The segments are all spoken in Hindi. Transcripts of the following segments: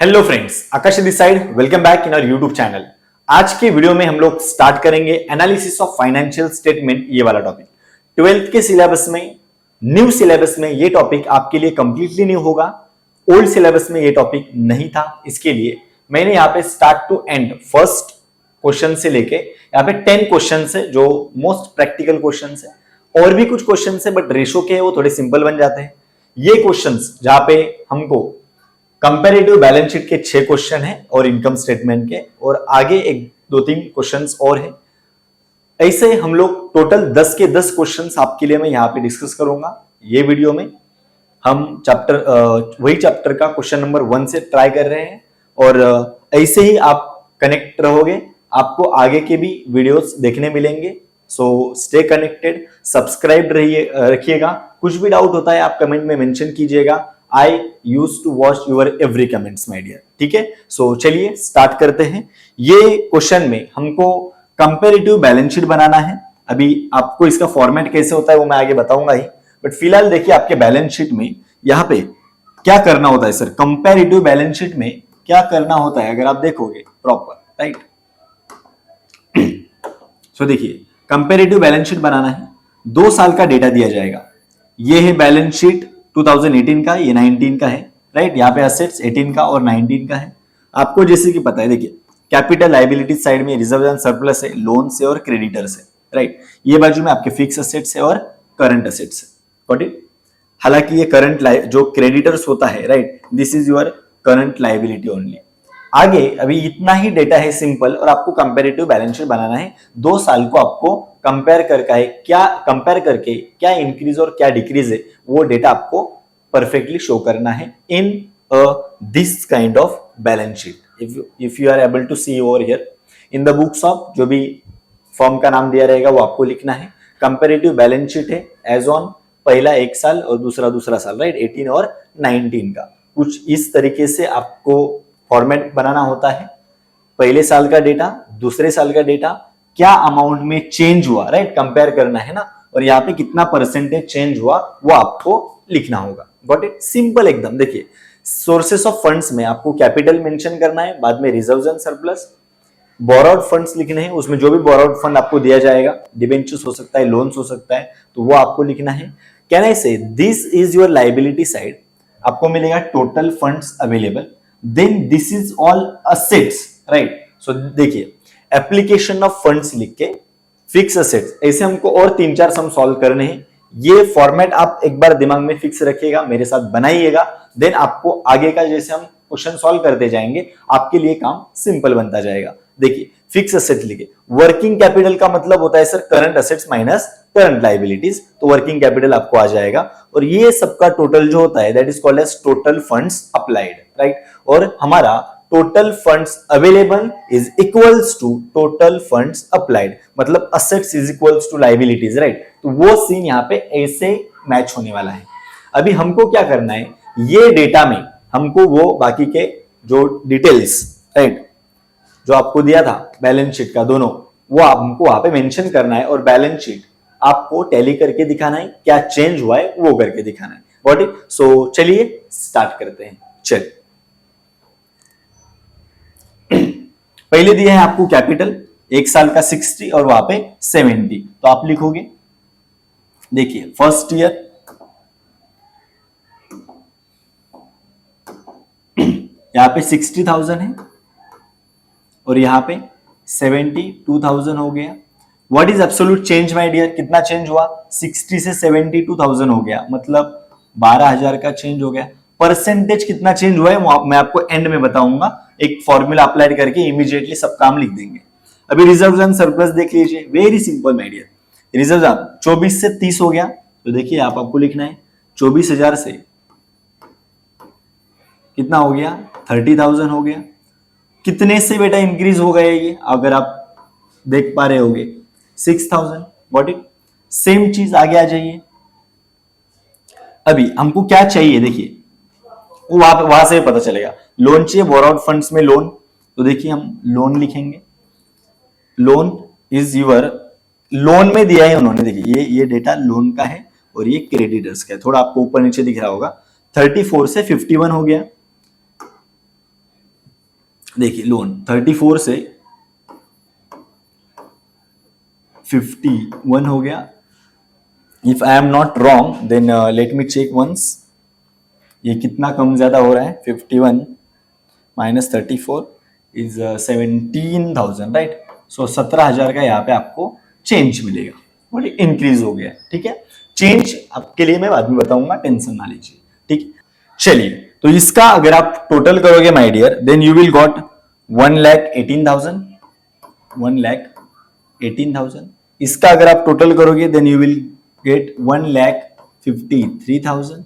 Hello friends, Akash this side, welcome back in our YouTube channel. आज के वीडियो में हम लोग स्टार्ट करेंगे एनालिसिस ऑफ फाइनेंशियल स्टेटमेंट, ये वाला टॉपिक। 12th के सिलेबस में, न्यू सिलेबस में ये टॉपिक आपके लिए कंप्लीटली न्यू होगा। ओल्ड सिलेबस में ये टॉपिक नहीं था, इसके लिए मैंने यहाँ पे start to end first question से लेके यहाँ पे 10 क्वेश्चन है जो मोस्ट प्रैक्टिकल क्वेश्चन है। और भी कुछ क्वेश्चन है बट रेशो के वो थोड़े सिंपल बन जाते हैं। ये क्वेश्चन जहां पे हमको कंपैरेटिव बैलेंस शीट के 6 क्वेश्चन हैं और इनकम स्टेटमेंट के, और आगे एक दो तीन क्वेश्चंस और हैं। ऐसे हम लोग टोटल 10 के 10 क्वेश्चंस आपके लिए मैं यहाँ पे डिस्कस करूंगा। ये वीडियो में हम वही चैप्टर का क्वेश्चन नंबर 1 से ट्राई कर रहे हैं, और ऐसे ही आप कनेक्ट रहोगे, आपको आगे के भी वीडियोस देखने मिलेंगे। सो स्टे कनेक्टेड, सब्सक्राइब रखिएगा। कुछ भी डाउट होता है आप कमेंट में मेंशन कीजिएगा। I used to watch your every comments, my dear। ठीक है, सो चलिए स्टार्ट करते हैं। ये क्वेश्चन में हमको कंपैरेटिव बैलेंस शीट बनाना है। अभी आपको इसका फॉर्मेट कैसे होता है वो मैं आगे बताऊंगा ही, बट फिलहाल देखिए आपके बैलेंस शीट में यहाँ पे क्या करना होता है। सर, कंपैरेटिव बैलेंस शीट में क्या करना होता है अगर आप देखोगे प्रॉपर, राइट। सो देखिए, कंपैरेटिव बैलेंस शीट बनाना है। 2 साल का डेटा दिया जाएगा। ये है बैलेंस शीट 2018 का, ये 19 का है, राइट। यहाँ पे असेट्स 18 का और 19 का है। आपको जैसे कि पता है, देखिए कैपिटल लायबिलिटी साइड में रिजर्व एंड सरप्लस है, लोन से और क्रेडिटर्स है, राइट। ये बाजू में आपके फिक्स असेट्स है और करंट असेट्स है, गॉट इट। हालांकि ये करंट जो क्रेडिटर्स होता है, right, this is your current liability only. आगे अभी इतना ही डेटा है सिंपल, और आपको कंपैरेटिव बैलेंस शीट बनाना है। 2 साल को आपको कंपेयर करके क्या इंक्रीज और क्या डिक्रीज है वो डेटा आपको परफेक्टली शो करना है in this kind of balance sheet. If you are able to see over here in the books of, जो भी फॉर्म का नाम दिया रहेगा वो आपको लिखना है। कंपैरेटिव बैलेंस शीट है एज ऑन पहला 1 साल और दूसरा साल, राइट, 18 और 19 का। कुछ इस तरीके से आपको फॉर्मेट बनाना होता है। पहले साल का डेटा, दूसरे साल का डेटा, क्या अमाउंट में चेंज हुआ, राइट, कंपेयर करना है ना, और यहाँ पे कितना परसेंटेज चेंज हुआ वो आपको लिखना होगा। गॉट इट, सिंपल एकदम। देखिए, सोर्सेस ऑफ फंड्स में आपको कैपिटल मेंशन करना है, बाद में reserves and surplus, borrowed funds लिखने हैं। उसमें जो भी बोरोड फंड आपको दिया जाएगा, डिबेंचर्स हो सकता है, लोन्स हो सकता है, तो वो आपको लिखना है। Can I say this is your liability side, आपको मिलेगा total funds available, then this is all assets, right. So देखिए, एप्लीकेशन ऑफ फंड्स लिख के फिक्स असेट्स, ऐसे हमको और 3-4 सम सॉल्व करने हैं। ये फॉर्मेट आप एक बार दिमाग में फिक्स रखिएगा, मेरे साथ बनाइएगा, देन आपको आगे का जैसे हम क्वेश्चन सॉल्व करते जाएंगे आपके लिए काम सिंपल बनता जाएगा। देखिए, फिक्स असेट लिखे, वर्किंग कैपिटल का मतलब होता है sir current assets minus current liabilities, तो वर्किंग कैपिटल आपको आ जाएगा। और ये सबका टोटल जो होता है that is called as total funds applied, right. और हमारा total funds available is equals to total funds applied, मतलब assets is equals to liabilities, right. तो वो सीन यहाँ पे ऐसे मैच होने वाला है। अभी हमको क्या करना है, ये डेटा में हमको वो बाकी के जो डिटेल्स, राइट, जो आपको दिया था बैलेंस शीट का दोनों, वो हमको वहां पे मेंशन करना है, और बैलेंस शीट आपको टैली करके दिखाना है, क्या चेंज हुआ है वो करके दिखाना है। Got it. सो चलिए स्टार्ट करते हैं। चलिए, पहले दिया है आपको कैपिटल 1 साल का 60 और वहां पे 70, तो आप लिखोगे, देखिए फर्स्ट ईयर यहां पे 60,000 है और यहां पे 72,000 हो गया। What is absolute change my dear, कितना चेंज हुआ, 60 से 72,000 हो गया, मतलब 12,000 का चेंज हो गया। परसेंटेज कितना चेंज हुआ है मैं आपको एंड में बताऊंगा, एक फॉर्मूला अप्लाई करके इमीडिएटली सब काम लिख देंगे। अभी रिजर्व एंड सरप्लस देख लीजिए, very simple my dear. Reserve 24 से 30 हो गया, तो देखिए आपको लिखना है 24,000 से कितना हो गया, 30,000 हो गया। कितने से बेटा इंक्रीज हो गया ये, अगर आप देख पा रहे होगे 6,000। Got it. सेम चीज आगे आ जाइए। अभी हमको क्या चाहिए, देखिए वो वहां से पता चलेगा। लोन चाहिए, बोरोड फंड्स में लोन, तो देखिए हम लोन लिखेंगे। लोन इज यूर, लोन में दिया है उन्होंने, देखिए ये डेटा लोन का है और ये क्रेडिटर्स का है, थोड़ा आपको ऊपर नीचे दिख रहा होगा। 34 से 51 हो गया, देखिए लोन 34 से 51 हो गया. If I am not wrong then let me check once. ये कितना कम ज्यादा हो रहा है? 51 माइनस 34 इज 17,000, राइट. सो 17,000 का यहाँ पे आपको चेंज मिलेगा. और इंक्रीज हो गया. ठीक है, चेंज आपके लिए मैं बाद में बताऊंगा, टेंशन ना लीजिए. ठीक, चलिए. तो इसका अगर आप टोटल करोगे my dear, then you will got 1,18,000. 1,18,000. इसका अगर आप टोटल करोगे देन यू विल गेट 1,53,000.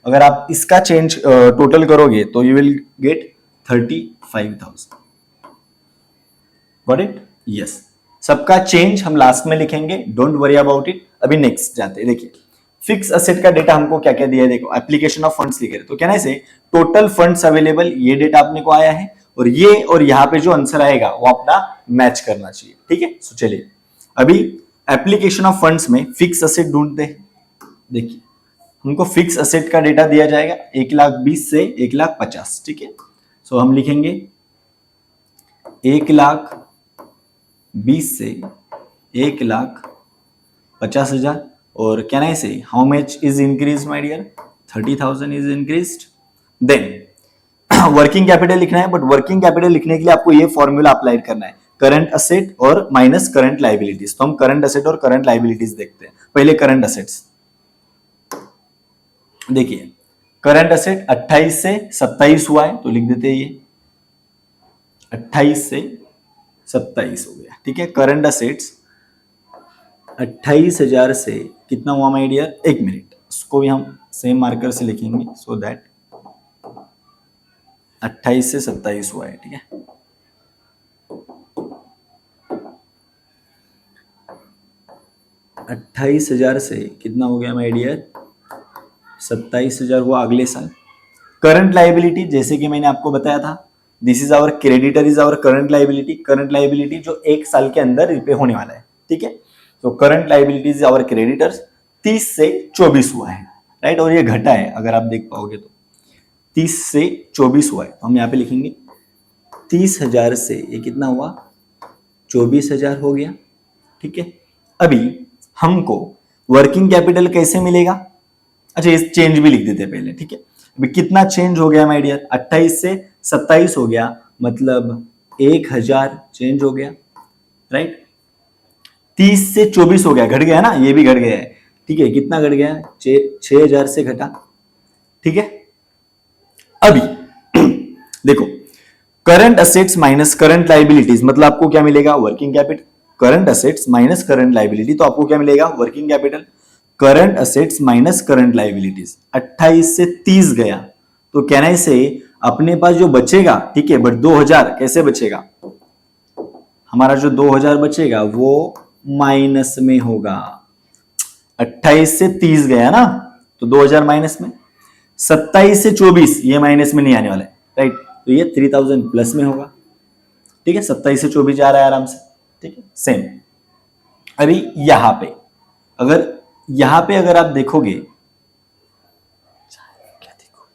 अगर आप इसका चेंज टोटल करोगे तो you will get 35,000. Got it? Yes. सबका चेंज हम लास्ट में लिखेंगे, डोंट वरी अबाउट इट. अभी नेक्स्ट जाते हैं. देखिए फिक्स असेट का डेटा हमको क्या क्या दिया है. देखो एप्लीकेशन ऑफ फंड्स लिखे, तो कहना से टोटल फंड्स अवेलेबल, ये डेटा अपने को आया है. और ये और यहाँ पे जो आंसर आएगा वो अपना मैच करना चाहिए. ठीक है, सो चलिए अभी एप्लीकेशन ऑफ फंड्स में फिक्स असेट ढूंढते हैं. देखिए हमको फिक्स असेट का डेटा दिया जाएगा 1,20,000 से 1,50,000. ठीक है, सो हम लिखेंगे 1,20,000 से 1,50,000. और can I say how much is increase my dear? 30,000 is increased. Then working capital लिखना है, बट वर्किंग कैपिटल लिखने के लिए आपको ये फॉर्मूला अप्लाई करना है, करंट असेट और माइनस करंट लाइबिलिटीज. तो हम करंट असेट और करंट लाइबिलिटीज देखते हैं. पहले करंट असेट्स देखिए. करंट असेट 28 से 27 हुआ है, तो लिख देते हैं ये 28 से 27 हो गया. ठीक है, करंट असेट्स 28,000 से कितना हुआ माय डियर? एक मिनट, उसको भी हम सेम मार्कर से लिखेंगे सो दैट 28 से 27 हुआ है. ठीक है, अट्ठाईस हजार से कितना हो गया माय डियर? 27,000 हुआ अगले साल. करंट लाइबिलिटी जैसे कि मैंने आपको बताया था, this is our creditor is our current liability. Current liability जो एक साल के अंदर रिपे होने वाला है. ठीक है, तो current liability is our creditors. 30 से 24 हुआ है, राइट. और ये घटा है, अगर आप देख पाओगे तो 30 से 24 हुआ है. तो हम यहाँ पे लिखेंगे 30,000 से ये कितना हुआ? 24,000 हो गया. ठीक है, अभी हमको वर्किंग कैपिटल कैसे मिलेगा? अच्छा इस चेंज भी लिख देते पहले. ठीक है, अभी कितना चेंज हो गया माय डियर? 28 से 27 हो गया, मतलब 1,000 चेंज हो गया, राइट. 30 से 24 हो गया, घट गया ना, ये भी घट गया है. ठीक है, कितना घट गया? 6,000 से घटा. ठीक है, अभी देखो current assets minus current liabilities, मतलब आपको क्या मिलेगा? Working capital. Current assets minus current liability, तो आपको क्या मिलेगा? Working capital. Current assets minus current liabilities. 28 से 30 गया, तो कहना है से अपने पास जो बचेगा, ठीक है, बट 2,000 कैसे बचेगा? हमारा जो 2,000 बचेगा वो माइनस में होगा. 28 से 30 गया ना, तो 2,000 माइनस में. 27 से 24 ये माइनस में नहीं आने वाला है, राइट. तो ये 3,000 प्लस में होगा. ठीक है, 27 से 24 जा रहा है आराम से. ठीक है, सेम. अभी यहां पे अगर आप देखोगे, क्या देखो,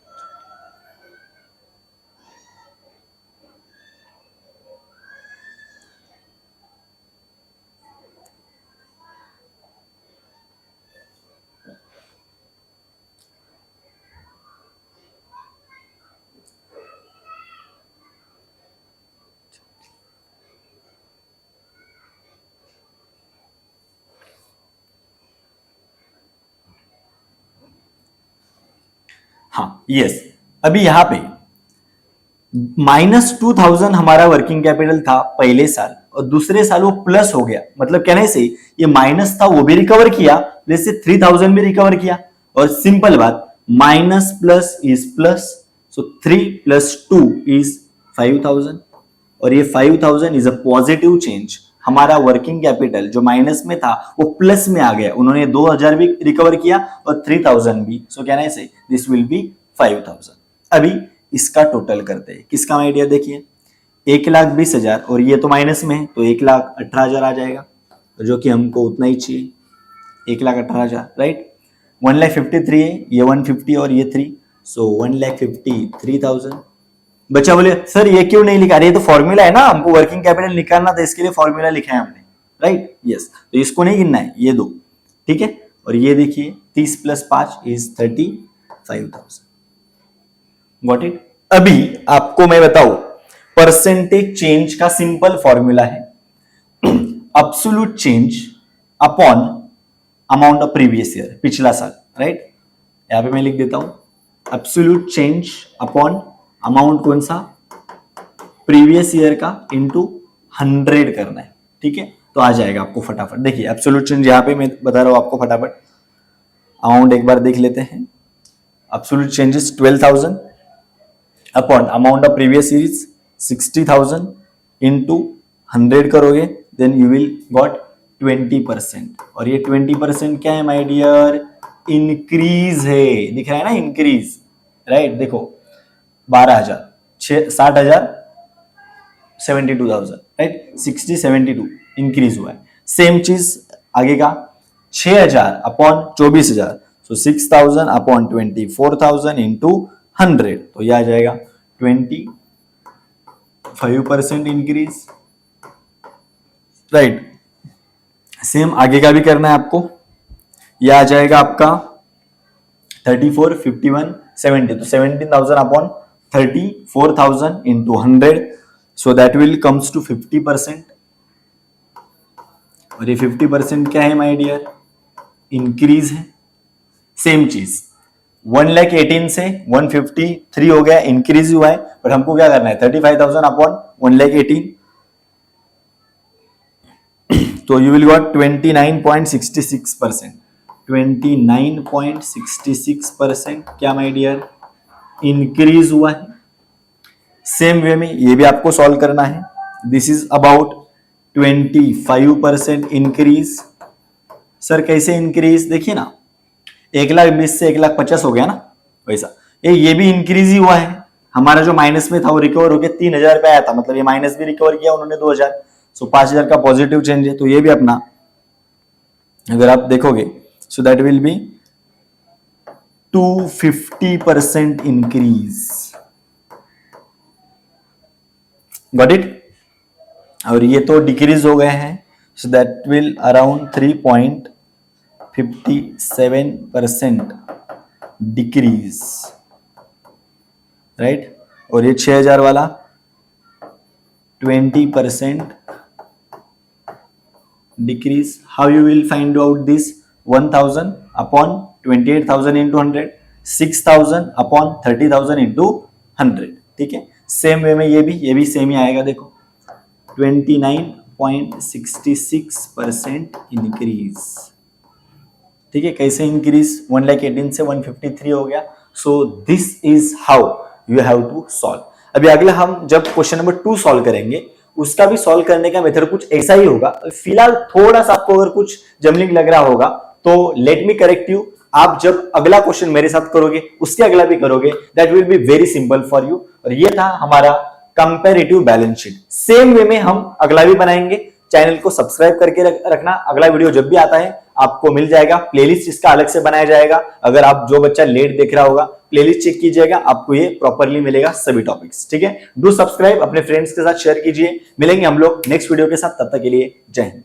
हाँ यस. अभी यहां पे -2,000 हमारा वर्किंग कैपिटल था पहले साल, और दूसरे साल वो प्लस हो गया. मतलब कहने से ये माइनस था वो भी रिकवर किया, जैसे 3,000 भी रिकवर किया. और सिंपल बात, minus plus is plus, so 3 + 2 is 5,000. और ये 5,000 इज अ पॉजिटिव चेंज. हमारा वर्किंग कैपिटल जो माइनस में था वो प्लस में आ गया. उन्होंने 2,000 भी रिकवर किया और 3,000 भी. सो कहना से दिस विल बी 5,000. अभी इसका टोटल करते हैं. किसका आइडिया देखिए, 1,20,000 और ये तो माइनस में है, तो 1,18,000 आ जाएगा, जो कि हमको उतना ही चाहिए, 1,18,000, राइट. 1,53,000 है, ये 150 और ये 3, सो 1,53,000. बच्चा बोले सर ये क्यों नहीं लिखा? अरे ये तो फॉर्मूला है ना, हमको वर्किंग कैपिटल निकालना था, इसके लिए फॉर्मूला लिखा है हमने, राइट? यस, तो इसको नहीं गिनना है, ये दो, ठीक है। और ये देखिए 30 + 5 इज 35,000। Got it? अभी आपको मैं बताऊं, परसेंटेज चेंज का सिंपल फॉर्मूला है absolute change upon amount of previous year, पिछला साल, राइट? यहां पे मैं लिख देता हूं एब्सोल्यूट चेंज अपॉन अमाउंट कौन सा, प्रीवियस ईयर का, इंटू 100 करना है, ठीक है। तो आ जाएगा आपको फटाफट। देखिए एब्सोल्यूट चेंज यहां पे मैं बता रहा हूं आपको, फटाफट अमाउंट एक बार देख लेते हैं। Absolute changes 12,000 upon amount of previous year 60,000 into 100 करोगे, देन यू विल गॉट 20%। और ये 20% क्या है माय डियर? इंक्रीज है, दिख रहा है ना, इंक्रीज, राइट? देखो 12,000, 60,000, 72,000, राइट? 60, 72 इंक्रीज हुआ है। सेम चीज आगे का 6,000 अपॉन 24,000, सो 6,000 अपॉन 24,000 इंटू 100, तो यह आ जाएगा 25% इंक्रीज, राइट? सेम आगे का भी करना है आपको। यह आ जाएगा आपका 34, 51, 70, तो 17,000 upon 34,000 into 100, so that will comes to 50%। और ये 50% क्या है माय डियर? इंक्रीज है। सेम चीज 1,18,000 से 153 हो गया, इंक्रीज हुआ है, बट हमको क्या करना है? 35,000 अपॉन 1,18,000, तो यू विल गॉट 29.66%। 29.66% क्या माय डियर? इंक्रीज हुआ है। सेम वे में ये भी आपको सॉल्व करना है। This is about 25% increase. Sir कैसे इंक्रीज? देखिए ना, 1,20,000 से 1,50,000 हो गया ना, वैसा ये भी इंक्रीज ही हुआ है। हमारा जो माइनस में था वो रिकवर हो गया, 3,000 रुपए आया था, मतलब ये माइनस भी रिकवर किया उन्होंने 2,000, सो 5,000 का पॉजिटिव चेंज है। तो ये भी अपना अगर आप देखोगे, सो that will be 250% increase. Got it? और ये तो डिक्रीज हो गए हैं, सो that will around 3.57% decrease, right? और ये 6,000 वाला 20% decrease. How you will find out this? 1,000 upon 28,000 into 100, 6,000 upon 30,000 into 100, ठीक है। सेम वे में ये भी सेम ही आएगा। देखो 29.66% इंक्रीज, ठीक है। कैसे इंक्रीज? 1,18,000 से 153 हो गया। So this is how you have to solve. अभी अगला हम जब क्वेश्चन नंबर 2 सॉल्व करेंगे, उसका भी सॉल्व करने का मेथड कुछ ऐसा ही होगा। फिलहाल थोड़ा सा आपको अगर कुछ जमलिंग लग रहा होगा तो लेट मी करेक्ट यू। आप जब अगला क्वेश्चन मेरे साथ करोगे, उसके अगला भी करोगे, that will be very simple for you. और ये था हमारा comparative balance sheet. Same way में हम अगला भी बनाएंगे। चैनल को सब्सक्राइब करके रखना। अगला वीडियो जब भी आता है आपको मिल जाएगा। प्लेलिस्ट इसका अलग से बनाया जाएगा। अगर आप जो बच्चा लेट देख रहा होगा, प्लेलिस्ट चेक कीजिएगा, आपको ये प्रॉपरली मिलेगा सभी टॉपिक्स, ठीक है। डू सब्सक्राइब, अपने फ्रेंड्स के साथ शेयर कीजिए। मिलेंगे हम लोग नेक्स्ट वीडियो के साथ, तब तक के लिए जय हिंद।